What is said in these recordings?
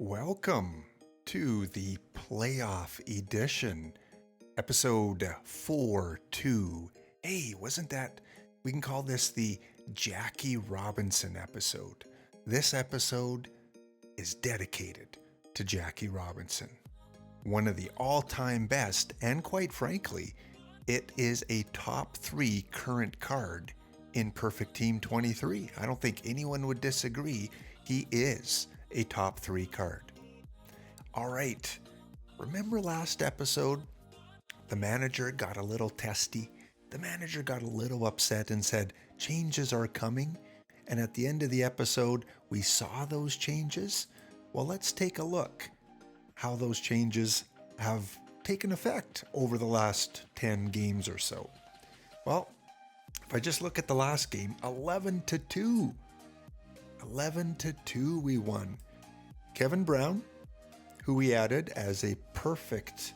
Welcome to the playoff edition, episode 4-2. Hey, wasn't that, we can call this the Jackie Robinson episode. This episode is dedicated to Jackie Robinson, one of the all-time best, and quite frankly, it is a top 3 current card in Perfect Team 23. I don't think anyone would disagree. He is a top 3 card. All right, remember last episode, the manager got a little testy. The manager got a little upset and said, changes are coming. And at the end of the episode, we saw those changes. Well, let's take a look how those changes have taken effect over the last 10 games or so. Well, if I just look at the last game, 11-2. 11-2 we won. Kevin Brown, who we added as a perfect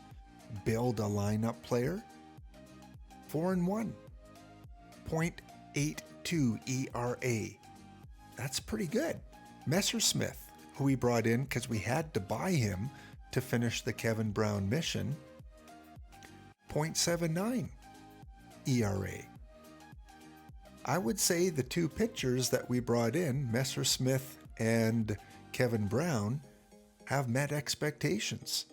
build a lineup player, 4-1, 0.82 ERA. That's pretty good. Messersmith, who we brought in because we had to buy him to finish the Kevin Brown mission, 0.79 ERA. I would say the two pitchers that we brought in, Messersmith and Kevin Brown, have met expectations.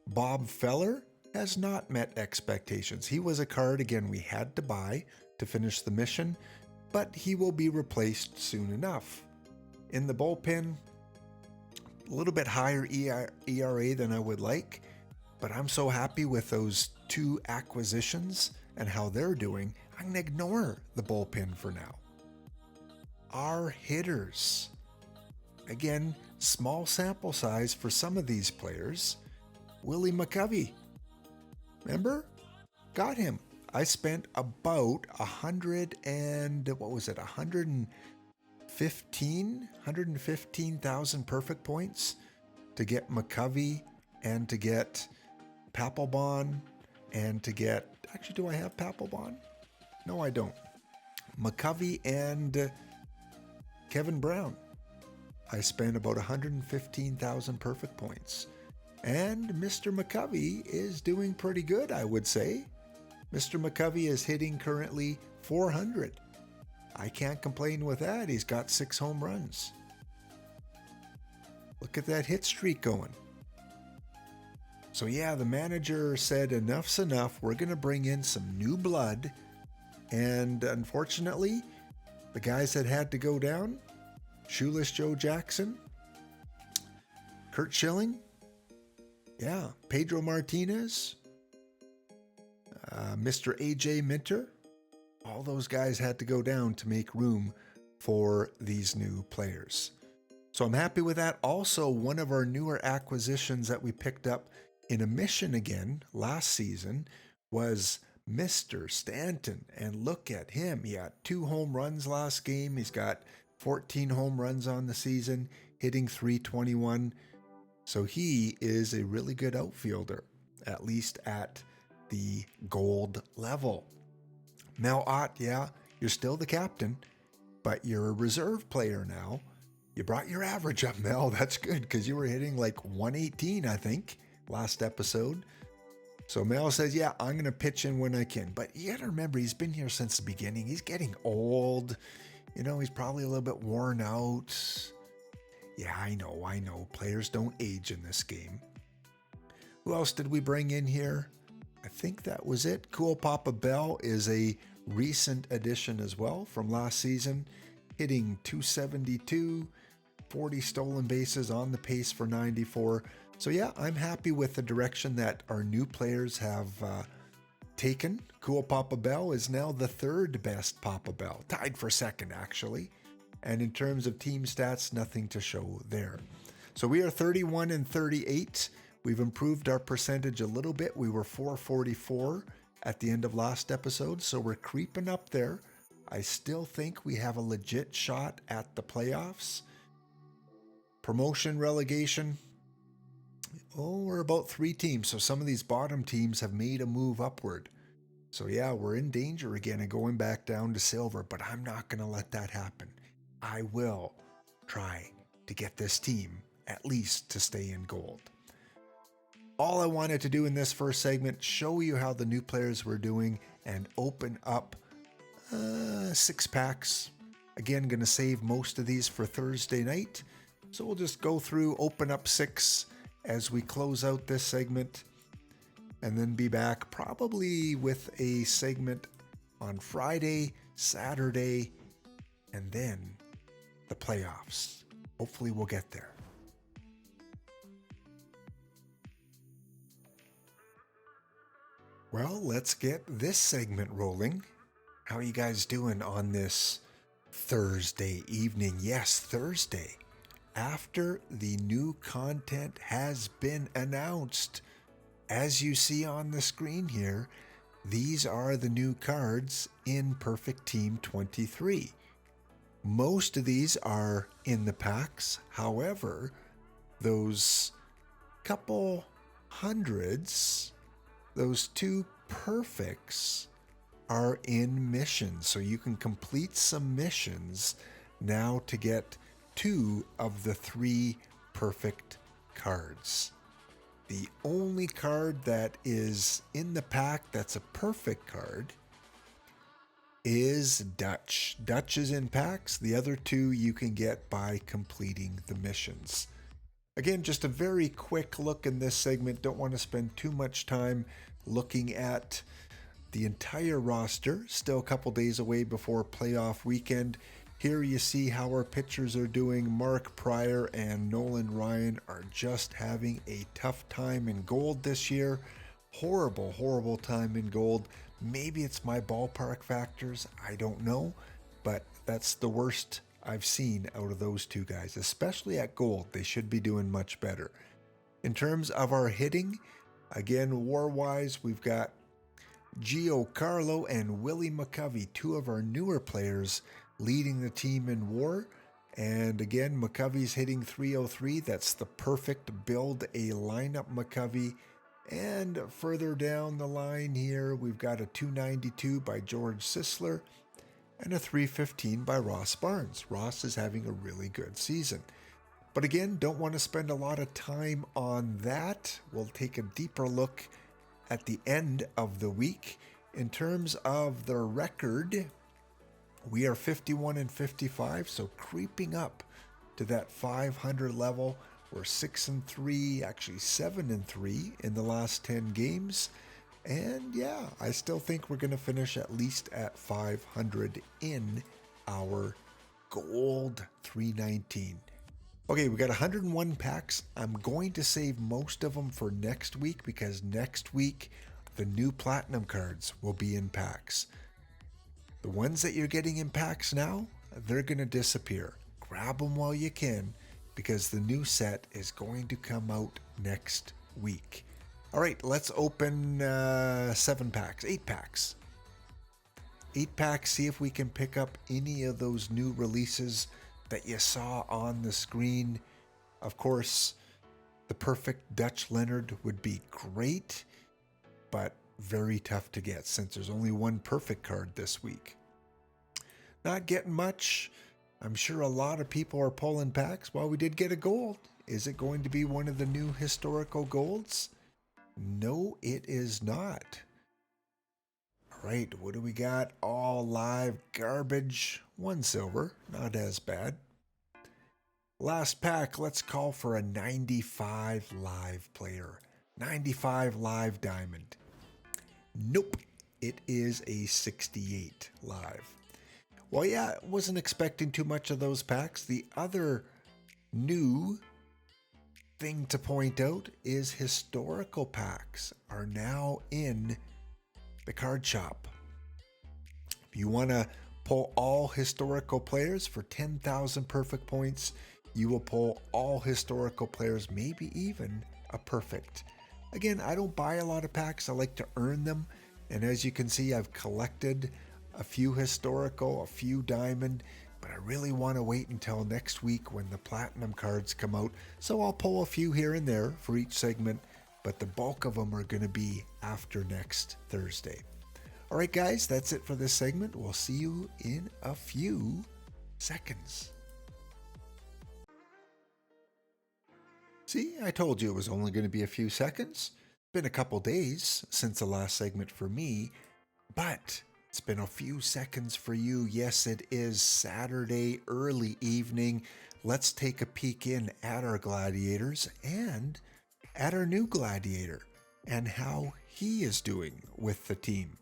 Bob Feller has not met expectations. He was a card, again, we had to buy to finish the mission, but he will be replaced soon enough. In the bullpen, a little bit higher ERA than I would like, but I'm so happy with those two acquisitions and how they're doing, I'm going to ignore the bullpen for now. Our hitters. Again, small sample size for some of these players. Willie McCovey. Remember? Got him. I spent about 115,000 perfect points to get McCovey and to get Papelbon and to get, actually, do I have Papelbon? No, I don't. McCovey and Kevin Brown. I spent about 115,000 perfect points. And Mr. McCovey is doing pretty good, I would say. Mr. McCovey is hitting currently 400. I can't complain with that. He's got 6 home runs. Look at that hit streak going. So yeah, the manager said enough's enough. We're going to bring in some new blood. And unfortunately, the guys that had to go down, Shoeless Joe Jackson, Kurt Schilling, yeah, Pedro Martinez, Mr. AJ Minter, all those guys had to go down to make room for these new players. So I'm happy with that. Also, one of our newer acquisitions that we picked up in a mission again last season was Mr. Stanton. And look at him. He had 2 home runs last game. He's got 14 home runs on the season, hitting .321. So he is a really good outfielder, at least at the gold level. Mel Ott, yeah, you're still the captain, but you're a reserve player now. You brought your average up, Mel. That's good because you were hitting like 118, I think, last episode. So Mel says, yeah, I'm going to pitch in when I can. But you got to remember, he's been here since the beginning. He's getting old. You know, he's probably a little bit worn out. Yeah, I know. Players don't age in this game. Who else did we bring in here? I think that was it. Cool Papa Bell is a recent addition as well from last season, hitting .272, 40 stolen bases, on the pace for 94. So yeah, I'm happy with the direction that our new players have taken. Cool Papa Bell is now the 3rd best Papa Bell, tied for 2nd actually. And in terms of team stats, nothing to show there. So we are 31-38. We've improved our percentage a little bit. We were .444 at the end of last episode, so we're creeping up there. I still think we have a legit shot at the playoffs. Promotion, relegation. Oh, we're about 3 teams. So some of these bottom teams have made a move upward. So yeah, we're in danger again of going back down to silver, but I'm not going to let that happen. I will try to get this team at least to stay in gold. All I wanted to do in this first segment, show you how the new players were doing and open up 6 packs. Again, going to save most of these for Thursday night. So we'll just go through, open up 6 as we close out this segment, and then be back probably with a segment on Friday, Saturday, and then the playoffs. Hopefully we'll get there. Well, let's get this segment rolling. How are you guys doing on this Thursday evening? Yes, Thursday. After the new content has been announced. As you see on the screen here, these are the new cards in Perfect Team 23. Most of these are in the packs. However, those couple hundreds, those 2 perfects are in missions. So you can complete some missions now to get 2 of the 3 perfect cards. The only card that is in the pack that's a perfect card is Dutch. Dutch is in packs. The other 2 you can get by completing the missions. Again, just a very quick look in this segment. Don't want to spend too much time looking at the entire roster. Still a couple days away before playoff weekend. Here you see how our pitchers are doing. Mark Pryor and Nolan Ryan are just having a tough time in gold this year. Horrible, horrible time in gold. Maybe it's my ballpark factors. I don't know. But that's the worst I've seen out of those 2 guys, especially at gold. They should be doing much better. In terms of our hitting, again, war-wise, we've got Gio Carlo and Willie McCovey, 2 of our newer players leading the team in war. And again, McCovey's hitting 303. That's the perfect build a lineup McCovey. And further down the line here, we've got a 292 by George Sisler and a 315 by Ross Barnes. Ross is having a really good season. But again, don't want to spend a lot of time on that. We'll take a deeper look at the end of the week. In terms of the record, we are 51 and 55, so creeping up to that 500 level. We're 6-3, actually 7-3 in the last 10 games. And yeah, I still think we're going to finish at least at 500 in our gold 319. Okay, we got 101 packs. I'm going to save most of them for next week because next week the new platinum cards will be in packs. The ones that you're getting in packs now, they're going to disappear. Grab them while you can because the new set is going to come out next week. All right, let's open 8 packs. 8 packs, see if we can pick up any of those new releases that you saw on the screen. Of course, the perfect Dutch Leonard would be great, but very tough to get since there's only 1 perfect card this week. Not getting much. I'm sure a lot of people are pulling packs. Well, we did get a gold. Is it going to be one of the new historical golds? No, it is not. All right, what do we got? All live garbage. 1 silver, not as bad. Last pack, let's call for a 95 live player. 95 live diamond. Nope, it is a 68 live. Well, yeah, I wasn't expecting too much of those packs. The other new thing to point out is historical packs are now in the card shop. If you want to pull all historical players for 10,000 perfect points, you will pull all historical players, maybe even a perfect. Again, I don't buy a lot of packs. I like to earn them. And as you can see, I've collected a few historical, a few diamond, but I really want to wait until next week when the platinum cards come out. So I'll pull a few here and there for each segment, but the bulk of them are going to be after next Thursday. All right, guys, that's it for this segment. We'll see you in a few seconds. See, I told you it was only going to be a few seconds. It's been a couple days since the last segment for me, but it's been a few seconds for you. Yes, it is Saturday early evening. Let's take a peek in at our gladiators and at our new gladiator and how he is doing with the team.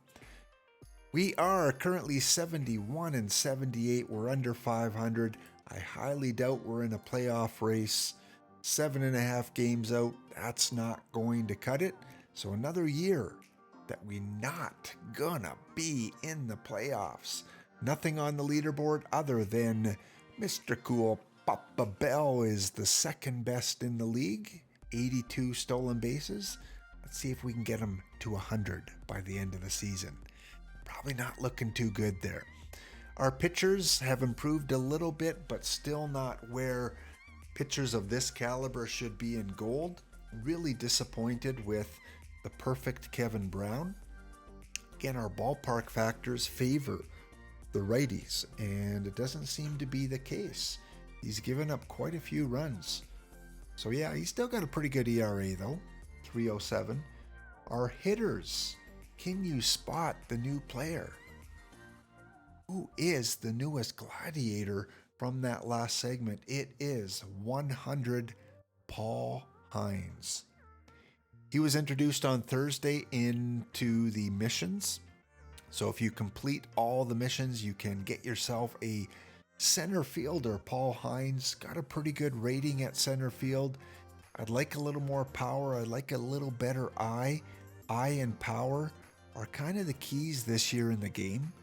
We are currently 71 and 78. We're under 500. I highly doubt we're in a playoff race. 7.5 games out, that's not going to cut it. So another year that we not gonna be in the playoffs. Nothing on the leaderboard other than Mr. Cool Papa Bell is the second best in the league. 82 stolen bases. Let's see if we can get him to 100 by the end of the season. Probably not looking too good there. Our pitchers have improved a little bit, but still not where pitchers of this caliber should be in gold. Really disappointed with the perfect Kevin Brown. Again, our ballpark factors favor the righties, and it doesn't seem to be the case. He's given up quite a few runs. So yeah, he's still got a pretty good ERA though, 3.07. Our hitters, can you spot the new player? Who is the newest gladiator from that last segment? It is 100 Paul Hines. He was introduced on Thursday into the missions. So if you complete all the missions, you can get yourself a center fielder. Paul Hines got a pretty good rating at center field. I'd like a little more power. I'd like a little better eye. Eye and power are kind of the keys this year in the game.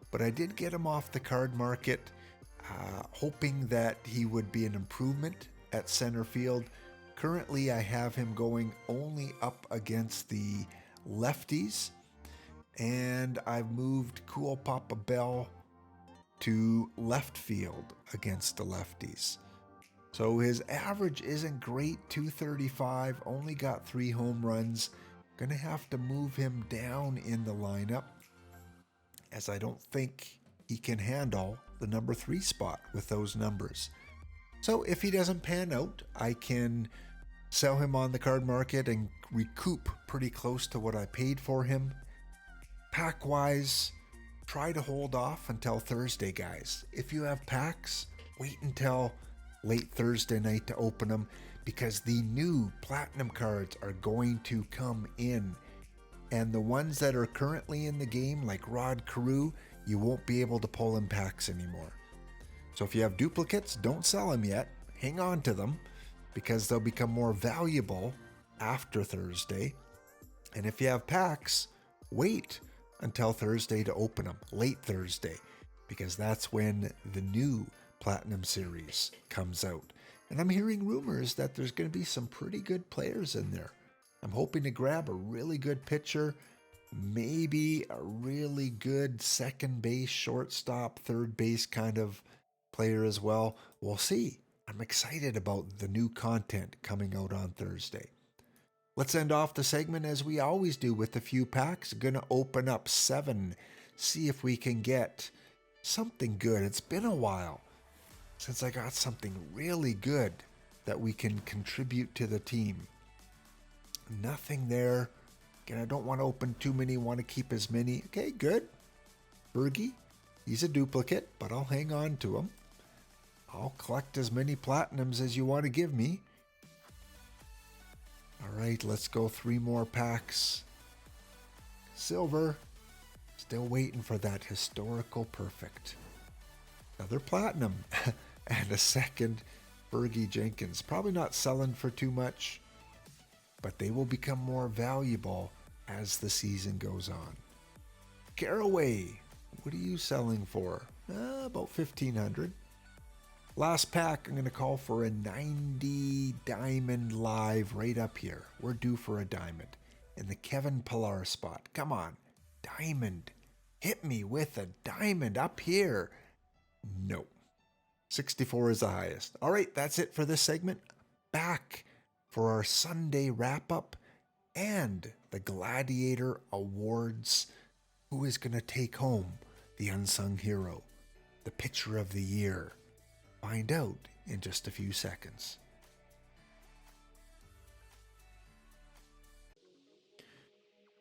But I did get him off the card market, hoping that he would be an improvement at center field. Currently, I have him going only up against the lefties, and I've moved Cool Papa Bell to left field against the lefties. So his average isn't great, 235, only got 3 home runs. Gonna have to move him down in the lineup, as I don't think he can handle the number 3 spot with those numbers. So if he doesn't pan out, I can sell him on the card market and recoup pretty close to what I paid for him. Pack-wise, try to hold off until Thursday, guys. If you have packs, wait until late Thursday night to open them, because the new platinum cards are going to come in. And the ones that are currently in the game, like Rod Carew, you won't be able to pull in packs anymore. So if you have duplicates, don't sell them yet. Hang on to them, because they'll become more valuable after Thursday. And if you have packs, wait until Thursday to open them, late Thursday, because that's when the new Platinum Series comes out. And I'm hearing rumors that there's going to be some pretty good players in there. I'm hoping to grab a really good pitcher, maybe a really good second base, shortstop, third base kind of player as well. We'll see. I'm excited about the new content coming out on Thursday. Let's end off the segment as we always do with a few packs. Gonna open up 7, see if we can get something good. It's been a while since I got something really good that we can contribute to the team. Nothing there. Again, I don't want to open too many, want to keep as many. Okay, good. Bergie, he's a duplicate, but I'll hang on to him. I'll collect as many platinums as you want to give me. All right, let's go 3 more packs. Silver, still waiting for that historical perfect. Another platinum and a second Bergie Jenkins. Probably not selling for too much, but they will become more valuable as the season goes on. Caraway, what are you selling for? About 1,500. Last pack, I'm going to call for a 90 diamond live right up here. We're due for a diamond in the Kevin Pillar spot. Come on, diamond. Hit me with a diamond up here. No. 64 is the highest. All right, that's it for this segment. Back for our Sunday wrap-up and the Gladiator Awards. Who is going to take home the unsung hero, the pitcher of the year? Find out in just a few seconds.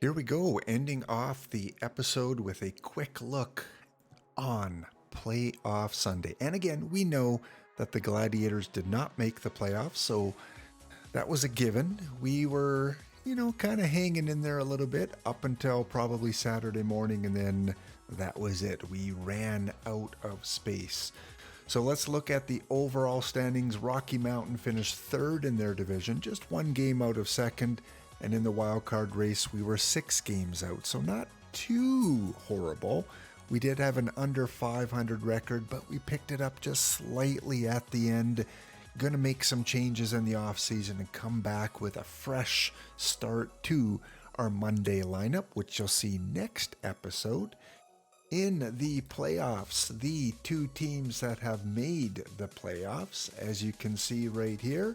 Here we go, ending off the episode with a quick look on Playoff Sunday. And again, we know that the Gladiators did not make the playoffs, so that was a given. We were, kind of hanging in there a little bit up until probably Saturday morning, and then that was it. We ran out of space. So let's look at the overall standings. Rocky Mountain finished third in their division, just one game out of second. And in the wild card race, we were 6 games out, so not too horrible. We did have an under 500 record, but we picked it up just slightly at the end. Going to make some changes in the offseason and come back with a fresh start to our Monday lineup, which you'll see next episode. In the playoffs, the 2 teams that have made the playoffs, as you can see right here,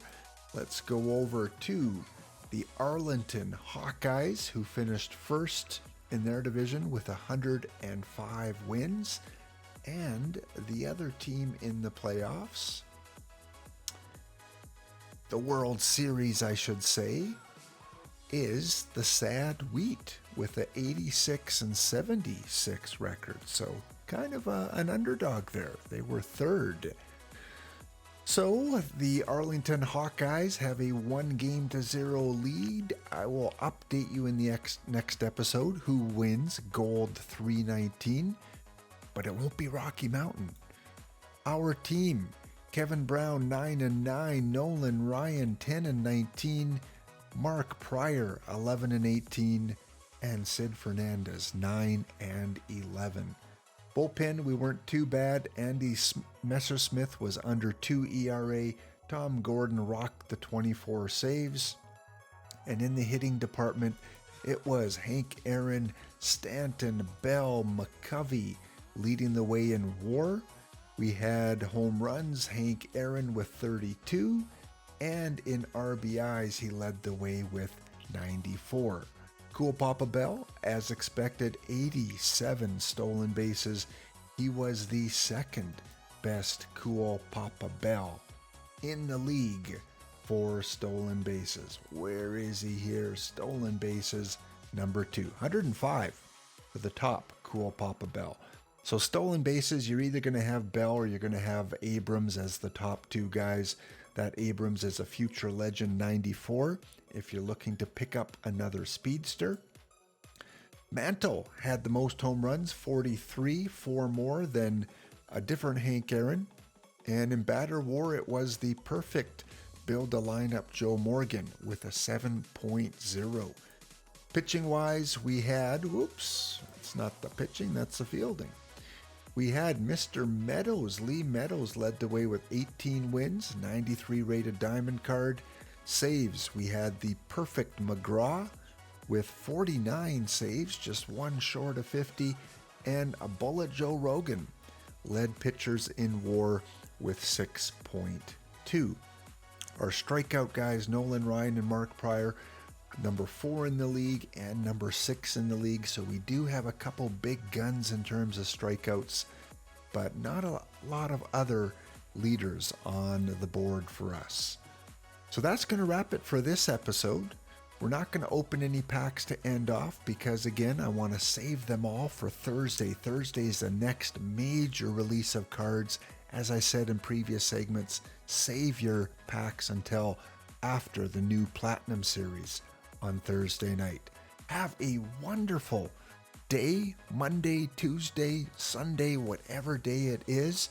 let's go over to the Arlington Hawkeyes, who finished first in their division with 105 wins. And the other team in the playoffs, the World Series, I should say, is the Sad Wheat with an 86-76 record. So kind of an underdog there. They were third. So the Arlington Hawkeyes have a 1-0 lead. I will update you in the next episode who wins Gold 319, but it won't be Rocky Mountain. Our team, Kevin Brown 9-9, Nolan Ryan 10-19, Mark Pryor 11-18, and Sid Fernandez 9-11. Bullpen, we weren't too bad. Andy Messersmith was under 2 ERA. Tom Gordon rocked the 24 saves. And in the hitting department, it was Hank Aaron, Stanton, Bell, McCovey leading the way in WAR. We had home runs, Hank Aaron with 32. And in RBIs, he led the way with 94. Cool Papa Bell, as expected, 87 stolen bases. He was the second best Cool Papa Bell in the league for stolen bases. Where is he here? Stolen bases, number 2. 105 for the top Cool Papa Bell. So stolen bases, you're either going to have Bell or you're going to have Abrams as the top 2 guys. That Abrams is a future legend 94 if you're looking to pick up another speedster. Mantle had the most home runs, 43, 4 more than a different Hank Aaron. And in batter war, it was the perfect build a lineup Joe Morgan with a 7.0. Pitching wise, we had, it's not the pitching, that's the fielding. We had Mr. Meadows. Lee Meadows led the way with 18 wins, 93 rated diamond card. Saves, we had the perfect McGraw with 49 saves, just one short of 50. And a bullet Joe Rogan led pitchers in WAR with 6.2. Our strikeout guys, Nolan Ryan and Mark Pryor, number 4 in the league and number 6 in the league. So we do have a couple big guns in terms of strikeouts, but not a lot of other leaders on the board for us. So that's going to wrap it for this episode. We're not going to open any packs to end off because, again, I want to save them all for Thursday. Thursday is the next major release of cards. As I said in previous segments, save your packs until after the new Platinum Series on Thursday night. Have a wonderful day, Monday, Tuesday, Sunday, whatever day it is.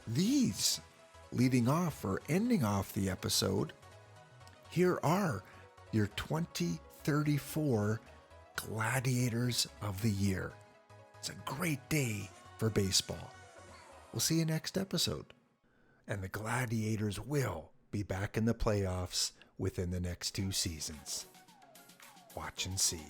These, leading off or ending off the episode, here are your 2034 Gladiators of the Year. It's a great day for baseball. We'll see you next episode. And the Gladiators will be back in the playoffs within the next 2 seasons. Watch and see.